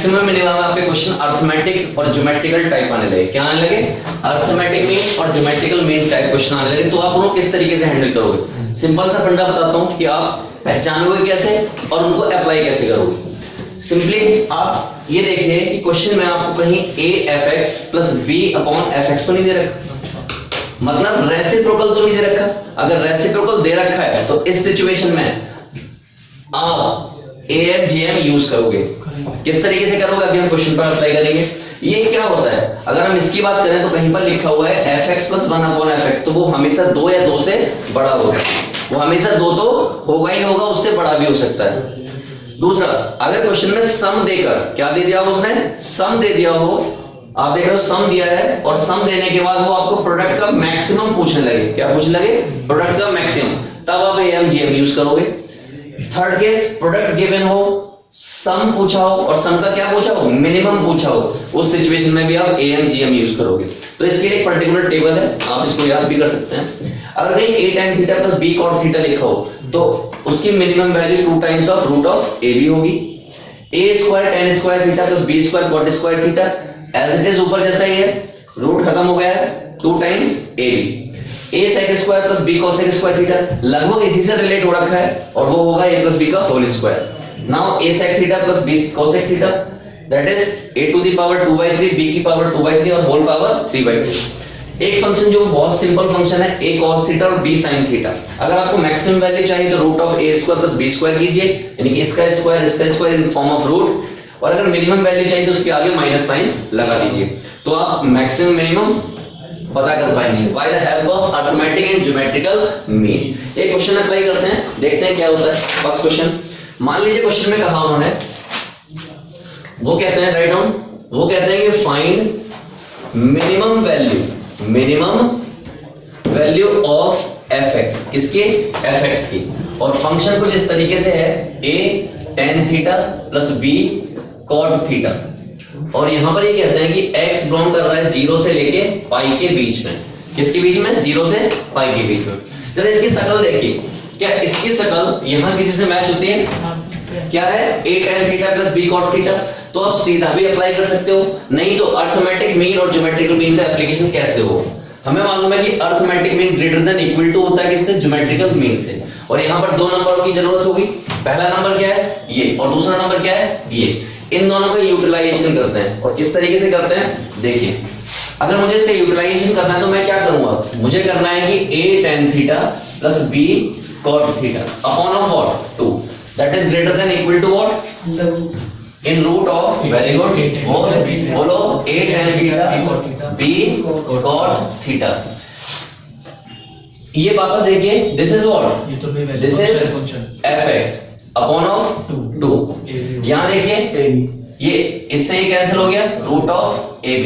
Maximum minimum आपके question arithmetic और geometrical type आने लगे। क्या आने लगे? अर्थमेटिक मीन और ज्योमेट्रिकल मीन टाइप क्वेश्चन आने लगे। तो आप उनको किस तरीके से हैंडल करोगे? सिंपल सा फंडा बताता हूं कि आप पहचानोगे कैसे और उनको अप्लाई कैसे करोगे। सिंपली आप ये देखिए कि क्वेश्चन में आपको कहीं a fx plus b upon fx तो नहीं दे रखा, मतलब रेसिप्रोकल तो नहीं दे रखा। अगर रेसिप्रोकल दे रखा है तो इस सिचुएशन में आप AFGM यूज करोगे। किस तरीके से करोगे अभी हम क्वेश्चन पर अप्लाई करेंगे। ये क्या होता है, अगर हम इसकी बात करें तो कहीं पर लिखा हुआ है fx प्लस 1 अपॉन fx, तो वो हमेशा 2 या 2 से बड़ा होगा। वो हमेशा 2 तो होगा ही होगा, उससे बड़ा भी हो सकता है। दूसरा, अगर क्वेश्चन में सम देकर क्या दे दिया हो, उसने सम दे दिया हो, आप देख रहे हो सम दिया है और सम देने के बाद वो आपको प्रोडक्ट का मैक्सिमम पूछने लगे। क्या पूछने लगे? प्रोडक्ट का मैक्सिमम, तब आप AMGM यूज करोगे। थर्ड केस, प्रोडक्ट गिवन हो, सम पूछा हो और सम का क्या पूछा हो? मिनिमम पूछा हो, उस सिचुएशन में भी आप AMGM यूज करोगे। तो इसके लिए एक पर्टिकुलर टेबल है, आप इसको याद भी कर सकते हैं। अगर कहीं a tan theta plus b cot theta लिखा हो तो उसकी minimum value 2 times of root of ab होगी। a square tan square theta plus b square cot square theta as it is ऊपर जैसा ही है, रूट खत्म हो गया है, 2 times ab। a sec square plus b cosec square theta लगभग इसी से रिलेट हो रखा है और वो होगा a प्लस b का whole square. Now a sec theta plus b cosec theta that is a to the power 2/3 b की पावर 2/3 और होल पावर 3/2। एक फंक्शन जो बहुत सिंपल फंक्शन है a cos थीटा और b sin थीटा। अगर आपको मैक्सिमम वैल्यू चाहिए तो root of a square plus b square कीजिए, यानी कि इसका square in form of root, और अगर मिनिमम वैल्यू चाहिए तो उसके आगे माइनस साइन लगा दीजिए, तो आप मैक्सिमम मिनिमम पता कर पाएंगे by the help of arithmetic and geometrical mean. एक क्वेश्चन अप्लाई करते हैं, देखते हैं क्या होता है। फर्स्ट क्वेश्चन, मान लीजिए क्वेश्चन में कहा उन्होंने, वो कहते हैं राइट डाउन, वो कहते हैं कि find minimum value of fx, किसके? fx की, और फंक्शन कुछ इस तरीके से है a tan theta plus b cot theta, और यहां पर ये कहते हैं कि x बिलोंग कर रहा है 0 से लेके पाई के बीच में। किसके बीच में? 0 से पाई के बीच में। जरा इसकी शक्ल देखिए, क्या इसकी शक्ल यहां किसी से मैच होती है? क्या है? a tan theta plus b cot theta. तो आप सीधा भी अप्लाई कर सकते हो, नहीं तो अर्थमेटिक मीन और ज्योमेट्रिकल मीन का एप्लीकेशन कैसे हो? हमें मालूम है कि arithmetic mean greater than equal to होता है किससे? ज्योमेट्रिकल मीन से। और यहाँ पर 2 नंबरों की जरूरत होगी। पहला नंबर क्या है? ये, और दूसरा नंबर क्या है? ये। इन दोनों का यूटिलाइजेशन करते हैं, और किस तरीके से करते हैं देखिए। अगर मुझे इसका यूटिलाइजेशन करना है तो मैं क्या करूंगा? मुझे करना है कि a tan theta plus b cot theta upon of what? 2, that is greater than equal to what? In root of, very good, बोलो a tan theta b cot theta. ये वापस देखिए, this is what? This is fx upon of 2। यहां देखिए ये इससे ही cancel हो गया, रूट ऑफ ab।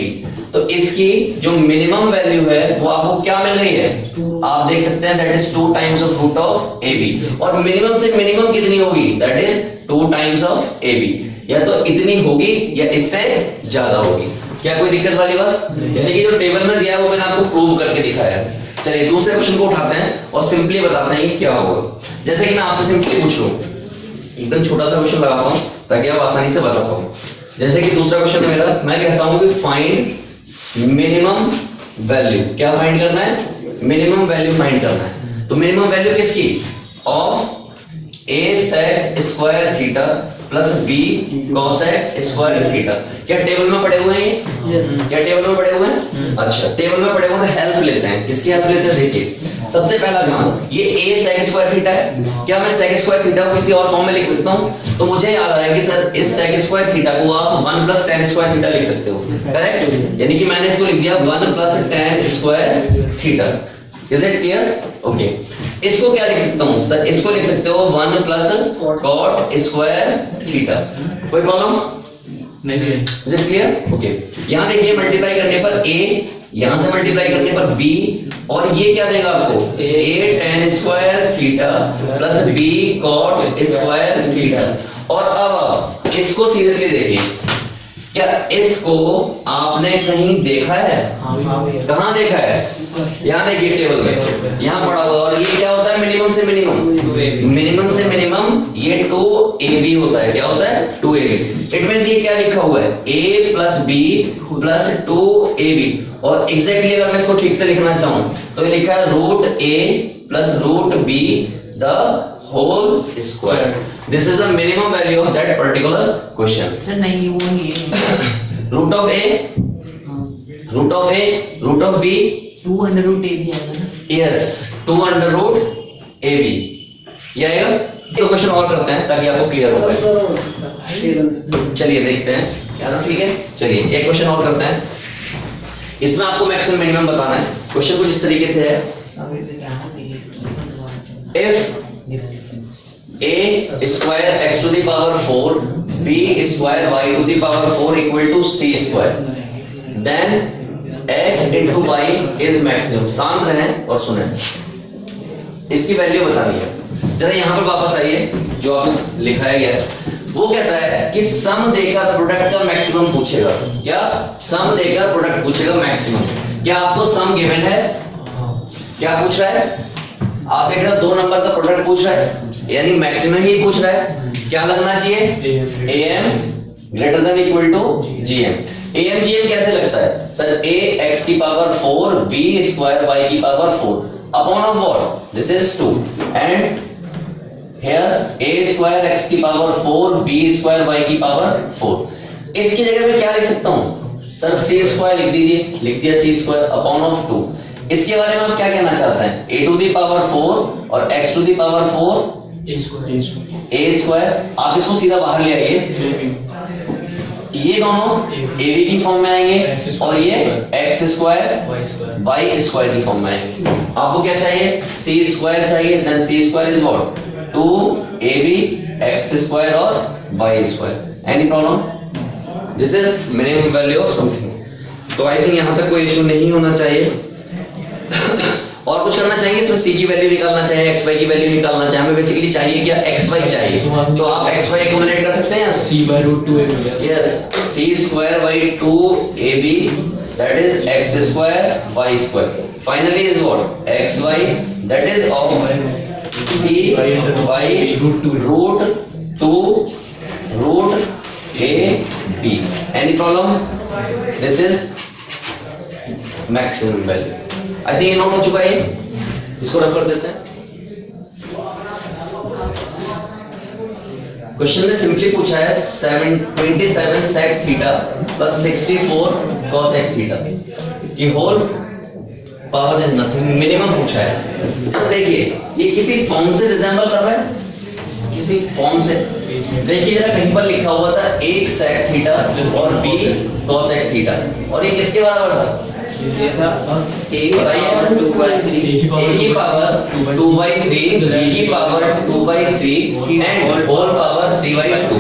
तो इसकी जो मिनिमम वैल्यू है वो आपको क्या मिल रही है? आप देख सकते हैं that is 2 times of root of ab, और मिनिमम से मिनिमम कितनी होगी? That is 2 times of ab। या तो इतनी होगी या इससे ज्यादा होगी। क्या कोई दिक्कत वाली बात? यानी कि जो टेबल में दिया है वो मैंने आपको प्रूव करके दिखाया है। चलिए दूसरे क्वेश्चन को उठाते हैं और सिंपली बताते हैं कि क्या होगा। जैसे कि मैं आपसे सिंपली पूछ लूं, एकदम छोटा सा क्वेश्चन लगाता हूं ताकि आप आसानी से बता पाओ। जैसे कि दूसरा क्वेश्चन मेरा, मैं कहता हूं कि फाइंड मिनिमम वैल्यू। क्या फाइंड करना है? मिनिमम वैल्यू फाइंड करना है। तो मिनिमम वैल्यू किसकी? Of a sec square theta plus b cosec square theta. क्या टेबल में पड़े हुए हैं ये? yes. क्या टेबल में पड़े हुए हैं? अच्छा, टेबल में पड़े हुए हैं, हेल्प लेते हैं। किसकी हेल्प लेते हैं? देखिए सबसे पहला काम, ये a sec स्क्वायर थीटा है। क्या मैं sec स्क्वायर थीटा को किसी और फॉर्म में लिख सकता हूं? तो मुझे याद आ रहा है कि सर इस sec स्क्वायर थीटा को आप 1 प्लस tan स्क्वायर थीटा लिख सकते हो, करेक्ट? यानी कि मैंने इसको लिख दिया 1 plus tan square theta. Is it clear? Okay, इसको क्या लिख सकता हूं सर? इसको लिख सकते हो 1 प्लस cot स्क्वायर थीटा। कोई प्रॉब्लम नहीं है? Is it clear? ओके, यहां देखिए मल्टीप्लाई करने पर a, यहां से मल्टीप्लाई करने पर b, और ये क्या देगा आपको? a tan square theta plus b cot square theta. और अब इसको सीरियसली देखिए, क्या इसको आपने कहीं देखा है? कहाँ देखा है? यहाँ देखिए टेबल में, यहाँ पड़ा हुआ। और ये क्या होता है? मिनिमम से मिनिमम, मिनिमम से मिनिमम ये 2ab होता है। क्या होता है? 2ab। इट मींस ये क्या लिखा हुआ है? a plus b plus 2ab। और एग्जैक्टली अगर मैं इसको ठीक से लिखना चाहूं तो ये लिखा है root a plus root b the whole square. This is the minimum value of that particular question. Sir नहीं वो नहीं है। Root of a, root of a, root of b, 2 under root A भी आएगा ना? yes, 2 under root ab ये आएगा। एक क्वेश्चन और करते हैं ताकि आपको क्लियर हो जाए। चलिए देखते हैं क्या ना, ठीक है। चलिए एक क्वेश्चन और करते हैं, इसमें आपको मैक्सिमम मिनिमम बताना है। क्वेश्चन कुछ इस तरीके से है, if a square x to the power 4 b square y to the power 4 equal to c square, then x into y is maximum। शांत रहें और सुने, इसकी वैल्यू बतानी है। जरा यहां पर वापस आइए, जो आप लिखाया गया है वो कहता है कि सम देकर प्रोडक्ट का मैक्सिमम पूछेगा। क्या? सम देकर प्रोडक्ट पूछेगा मैक्सिमम। क्या आपको सम गिवन है? क्या पूछ रहा है? आप देख रहे हो 2 नंबर का प्रोडक्ट पूछ रहा है, यानी मैक्सिमम ही पूछ रहा है। क्या लगना चाहिए? am greater than equal to gm। am gm कैसे लगता है सर? a x की पावर 4 b स्क्वायर y की power 4 upon of what? This is 2 and here a square x की पावर 4 b स्क्वायर y की पावर 4। इसकी जगह मैं क्या लिख सकता हूं सर? c स्क्वायर लिख दीजिए। लिख दिया c स्क्वायर अपॉन ऑफ 2। इसके बारे में आप क्या कहना चाहते हैं? a टू दी पावर 4 और x to the power 4 a square. आप इसको सीधा बाहर ले आइए, ये दोनों ab की फॉर्म में आएंगे और ये x स्क्वायर y स्क्वायर की फॉर्म में आएंगे। आपको क्या चाहिए? c स्क्वायर चाहिए। Then c square is what? 2ab x square और y square. Any problem? This is minimum value of something. तो आई थिंक यहां तक कोई इश्यू नहीं होना चाहिए। और कुछ करना चाहिए इसमें? c की वैल्यू निकालना चाहिए, xy की वैल्यू निकालना चाहिए। हमें बेसिकली चाहिए क्या? xy चाहिए। तो आप xy एक्युमुलेट कर सकते हैं यहां से। c/√2ab। Yes, c square by 2ab that is x square y square. Finally is what? xy that is of c by √2√ab। Any problem? This is maximum value. I think ये note हो चुका है, इसको रब कर देते हैं। Question ने सिंपली पूछा है 27 sec theta plus 64 cos theta की whole power is nothing. Minimum पूछा है। तो देखिए ये किसी फॉर्म से रिजेंबल कर रहा है, किसी फॉर्म से। देखिए जरा कहीं पर लिखा हुआ था 1 sec थीटा और b cos थीटा, और ये किसके बराबर था? ये था a की पावर 2/3 b की पावर 2/3 एंड होल पावर 3/2।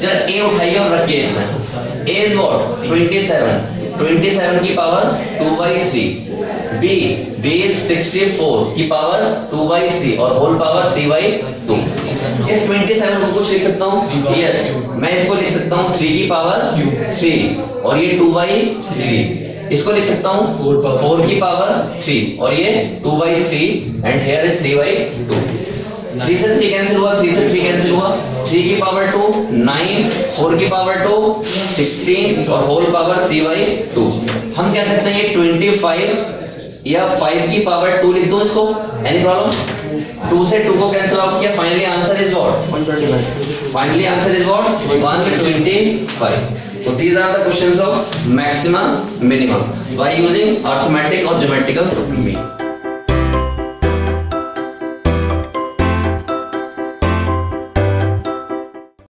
जरा a उठाइए और रखिए इसमें। a is what? 27 की पावर 2/3, b इज 64 की पावर 2/3 और होल पावर 3/2। इस 27 को कुछ लिख सकता हूँ? यस, मैं इसको लिख सकता हूँ 3 की पावर 3 और ये 2/3। इसको लिख सकता हूँ 4 की पावर 3 और ये 2/3 एंड हियर इज 3/2। 3 से 3 कैंसिल हुआ, 3 से 3 कैंसिल हुआ। 3 की पावर 2 9, 4 की पावर 2 16 और होल पावर 3/2। हम कह सकते हैं ये 25 या 5 की पावर 2 लिख दो इसको। Any problem? 2 से 2 को कैंसिल आउट किया। Finally answer is what? 125। Finally answer is what? 125। So these are the questions of maximum, minimum by using arithmetic or geometrical mean.